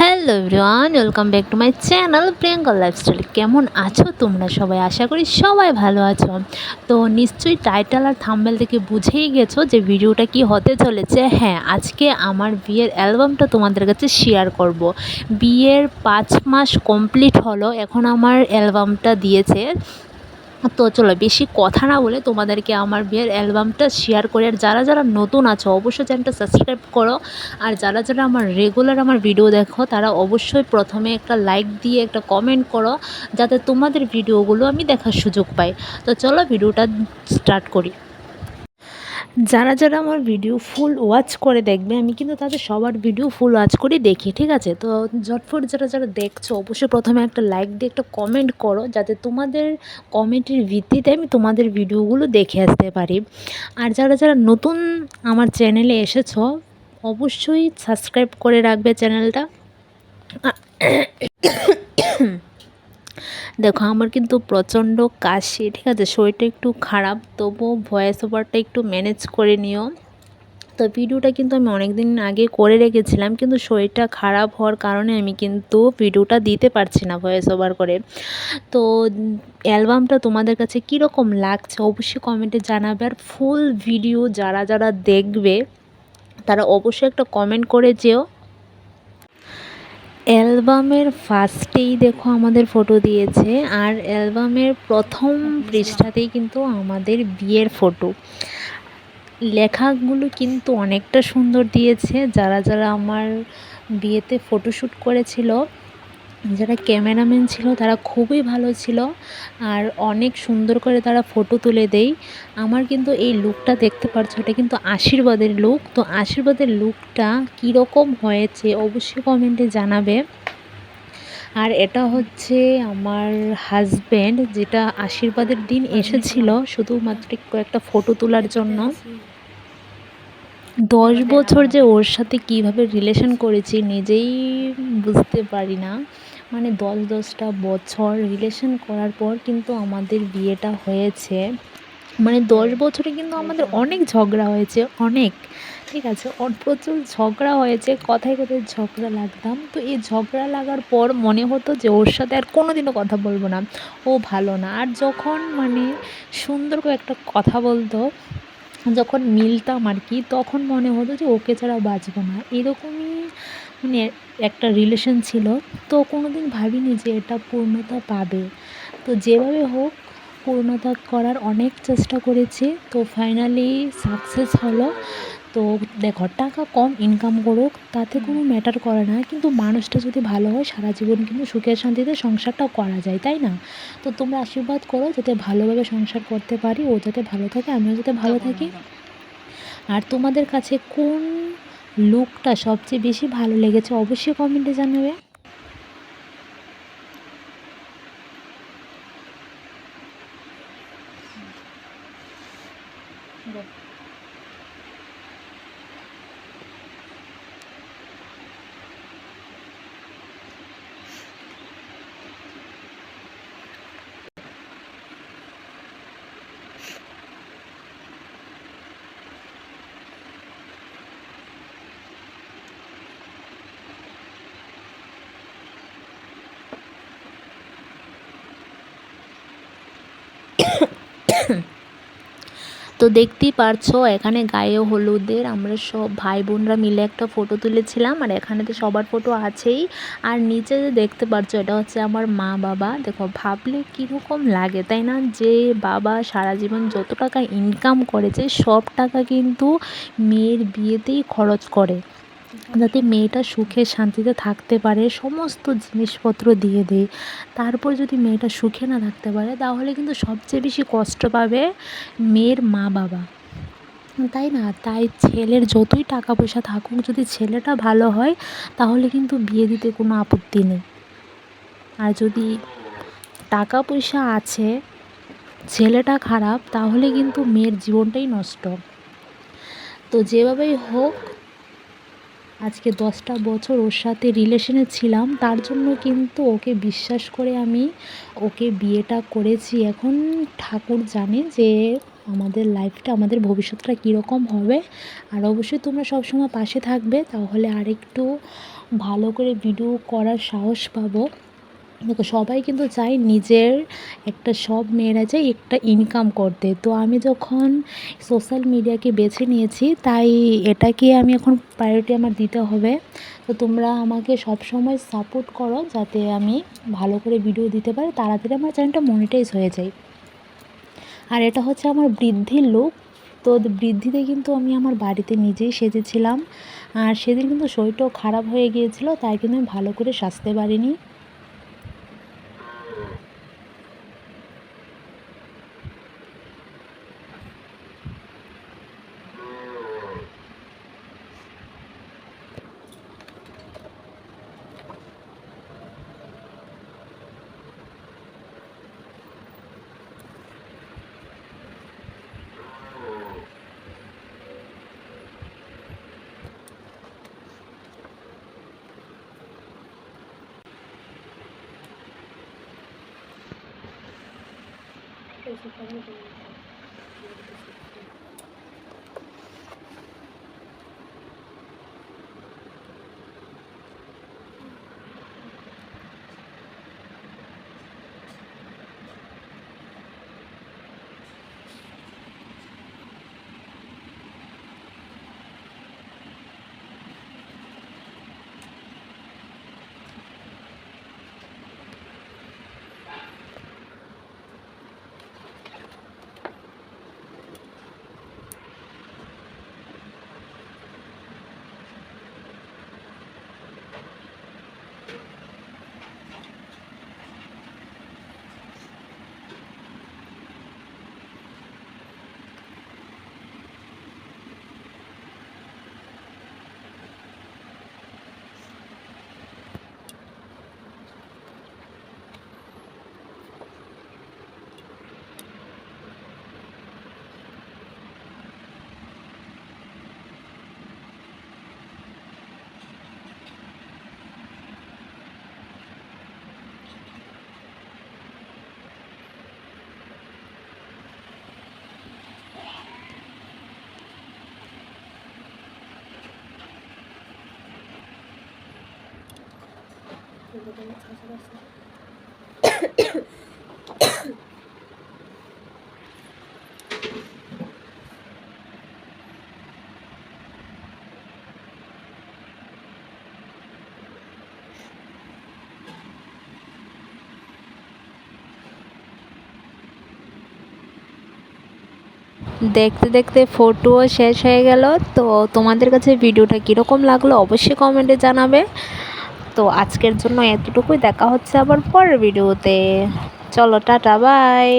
Hello everyone, welcome back to my channel Priyanka lifestyle. কেমন আছো তোমরা সবাই? আশা করি সবাই ভালো আছো। তো নিশ্চয়ই টাইটেল আর থাম্বনেল থেকে বুঝেই গেছো যে ভিডিওটা কি হতে চলেছে। হ্যাঁ, আজকে আমার বিয়ের অ্যালবামটা তোমাদের কাছে শেয়ার করব। বিয়ের 5 মাস কমপ্লিট হলো, এখন আমার অ্যালবামটা দিয়েছে। তো চলো বেশি কথা না বলে তোমাদেরকে আমার বিয়ের অ্যালবামটা শেয়ার করে, আর যারা যারা নতুন আছো অবশ্যই চ্যানেলটা সাবস্ক্রাইব করো, আর যারা যারা আমার রেগুলার আমার ভিডিও দেখো তারা অবশ্যই প্রথমে একটা লাইক দিয়ে একটা কমেন্ট করো, যাতে তোমাদের ভিডিওগুলো আমি দেখার সুযোগ পাই। তো চলো ভিডিওটা স্টার্ট করি। যারা যারা আমার ভিডিও ফুল ওয়াচ করে দেখবে, আমি কিন্তু তাদের সবার ভিডিও ফুল ওয়াচ করে দেখি, ঠিক আছে? তো ঝটফট যারা যারা দেখছো অবশ্যই প্রথমে একটা লাইক দিয়ে একটা কমেন্ট করো, যাতে তোমাদের কমেন্টের ভিত্তিতে আমি তোমাদের ভিডিওগুলো দেখে আসতে পারি। আর যারা যারা নতুন আমার চ্যানেলে এসেছো অবশ্যই সাবস্ক্রাইব করে রাখবে চ্যানেলটা। দেখো আমার কিন্তু প্রচণ্ড কাশি, ঠিক আছে? শরীরটা একটু খারাপ, তবুও ভয়েস ওভারটা একটু ম্যানেজ করে নিও। তো ভিডিওটা কিন্তু আমি অনেক দিন আগে করে রেখেছিলাম, কিন্তু শরীরটা খারাপ হওয়ার কারণে আমি কিন্তু ভিডিওটা দিতে পারছি না ভয়েস ওভার করে। তো অ্যালবামটা তোমাদের কাছে কীরকম লাগছে অবশ্যই কমেন্টে জানাবে। আর ফুল ভিডিও যারা যারা দেখবে তারা অবশ্যই একটা কমেন্ট করে যেও। অ্যালবামের ফার্স্টেই দেখো আমাদের ফটো দিয়েছে, আর অ্যালবামের প্রথম পৃষ্ঠাতেই কিন্তু আমাদের বিয়ের ফটো। লেখাগুলো কিন্তু অনেকটা সুন্দর দিয়েছে। যারা যারা আমার বিয়েতে ফটোশ্যুট করেছিল, যারা ক্যামেরাম্যান ছিল তারা খুবই ভালো ছিল, আর অনেক সুন্দর করে তারা ফটো তুলে দেয়। আমার কিন্তু এই লুকটা দেখতে পাচ্ছ, এটা কিন্তু আশীর্বাদের লুক। তো আশীর্বাদের লুকটা কীরকম হয়েছে অবশ্যই কমেন্টে জানাবে। আর এটা হচ্ছে আমার হাজব্যান্ড, যেটা আশীর্বাদের দিন এসেছিল শুধুমাত্র কয়েকটা ফটো তোলার জন্য। 10 বছর যে ওর সাথে কীভাবে রিলেশন করেছি নিজেই বুঝতে পারি না। মানে 10টা বছর রিলেশন করার পর কিন্তু আমাদের বিয়েটা হয়েছে। মানে 10 বছরে কিন্তু আমাদের অনেক ঝগড়া হয়েছে, অনেক, ঠিক আছে? প্রচুর ঝগড়া হয়েছে, কথায় কথায় ঝগড়া লাগতাম। তো এই ঝগড়া লাগার পর মনে হতো যে ওর সাথে আর কোনো দিনও কথা বলবো না, ও ভালো না। আর যখন মানে সুন্দর করে একটা কথা বলতো, যখন মিলতাম আর কি, তখন মনে হতো যে ওকে ছাড়া বাঁচবো না, এরকমই মানে একটা রিলেশন ছিল। তো কোনো দিন ভাবিনি যে এটা পূর্ণতা পাবে। তো যেভাবে হোক পূর্ণতা করার অনেক চেষ্টা করেছি, তো ফাইনালি সাকসেস হলো। তো দেখো টাকা কম ইনকাম করুক তাতে কোনো ম্যাটার করে না, কিন্তু মানুষটা যদি ভালো হয় সারা জীবন কিন্তু সুখে শান্তিতে সংসারটাও করা যায়, তাই না? তো তোমরা আশীর্বাদ করো যাতে ভালোভাবে সংসার করতে পারি, ও যাতে ভালো থাকে, আমিও যাতে ভালো থাকি। আর তোমাদের কাছে কোন লুকটা সবচেয়ে বেশি ভালো লেগেছে অবশ্যই কমেন্টে জানাবে। তো দেখতেই পারছো এখানে গায়ে হলুদের আমরা সব ভাই বোনরা মিলে একটা ফটো তুলেছিলাম, আর এখানে তো সবার ফটো আছেই। আর নিচে যে দেখতে পারছো এটা হচ্ছে আমার মা বাবা। দেখো ভাবলে কীরকম লাগে, তাই না? যে বাবা সারা জীবন যত টাকা ইনকাম করেছে সব টাকা কিন্তু মেয়ের বিয়েতেই খরচ করে, যাতে মেয়েটা সুখে শান্তিতে থাকতে পারে, সমস্ত জিনিসপত্র দিয়ে দেয়। তারপর যদি মেয়েটা সুখে না থাকতে পারে তাহলে কিন্তু সবচেয়ে বেশি কষ্ট পাবে মেয়ের মা বাবা, তাই না? তাই ছেলের যতই টাকা পয়সা থাকুক, যদি ছেলেটা ভালো হয় তাহলে কিন্তু বিয়ে দিতে কোনো আপত্তি নেই। আর যদি টাকা পয়সা আছে ছেলেটা খারাপ তাহলে কিন্তু মেয়ের জীবনটাই নষ্ট। তো যেভাবেই হোক আজকে 10টা বছর ওর সাথে রিলেশনে ছিলাম, তার জন্য কিন্তু ওকে বিশ্বাস করে আমি ওকে বিয়েটা করেছি। এখন ঠাকুর জানে যে আমাদের লাইফটা, আমাদের ভবিষ্যৎটা কীরকম হবে। আর অবশ্যই তোমরা সবসময় পাশে থাকবে, তাহলে আরেকটু ভালো করে ভিডিও করার সাহস পাবো। দেখো সবাই কিন্তু চায় নিজের একটা, সব মেয়েরা চায় একটা ইনকাম করতে। তো আমি যখন সোশ্যাল মিডিয়াকে বেছে নিয়েছি তাই এটাকে আমি এখন প্রায়োরিটি আমার দিতে হবে। তো তোমরা আমাকে সবসময় সাপোর্ট করো যাতে আমি ভালো করে ভিডিও দিতে পারি, তাড়াতাড়ি আমার চ্যানেলটা মনিটাইজ হয়ে যায়। আর এটা হচ্ছে আমার বৃদ্ধির লুক। তো বৃদ্ধিতে কিন্তু আমি আমার বাড়িতে নিজেই সেজেছিলাম। আর সেদিন কিন্তু শরীরটাও খারাপ হয়ে গিয়েছিলো, তাই কিন্তু আমি ভালো করে সাজতে পারিনি। দেখতে দেখতে ফটোও শেষ হয়ে গেল। তো তোমাদের কাছে ভিডিওটা কীরকম লাগলো অবশ্যই কমেন্টে জানাবে। তো আজকের জন্য এতটুকুই, দেখা হচ্ছে আবার পরের ভিডিওতে। চলো টাটা, বাই।